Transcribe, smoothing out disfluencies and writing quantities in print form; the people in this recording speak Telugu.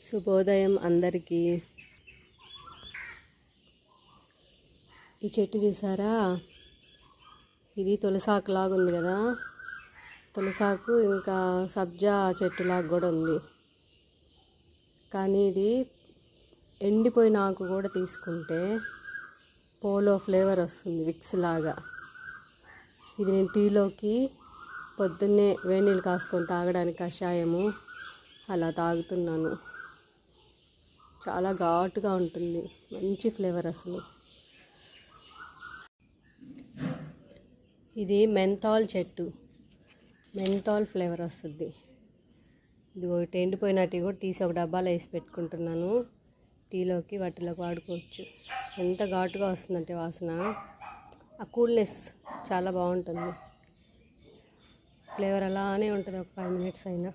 శుభోదయం అందరికీ. ఈ చెట్టు చూసారా, ఇది తులసాకు లాగా ఉంది కదా. తులసాకు ఇంకా సబ్జా చెట్టు లాగా కూడా ఉంది, కానీ ఇది ఎండిపోయిన ఆకు కూడా తీసుకుంటే పోలో ఫ్లేవర్ వస్తుంది, విక్స్ లాగా. ఇది నేను టీలోకి పొద్దున్నే వేడి నీళ్ళు కాసుకొని తాగడానికి కషాయము అలా తాగుతున్నాను. చాలా ఘాటుగా ఉంటుంది, మంచి ఫ్లేవర్ అసలు. ఇది మెంతాల్ చెట్టు, మెంతాల్ ఫ్లేవర్ వస్తుంది. ఇదిగో ఎండిపోయినట్టు కూడా తీసి ఒక డబ్బాలో వేసి పెట్టుకుంటున్నాను. టీలోకి వాటిలోకి వాడుకోవచ్చు. ఎంత ఘాటుగా వస్తుందంటే వాసన, ఆ కూల్నెస్ చాలా బాగుంటుంది. ఫ్లేవర్ అలానే ఉంటుంది ఒక 5 minutes అయినా.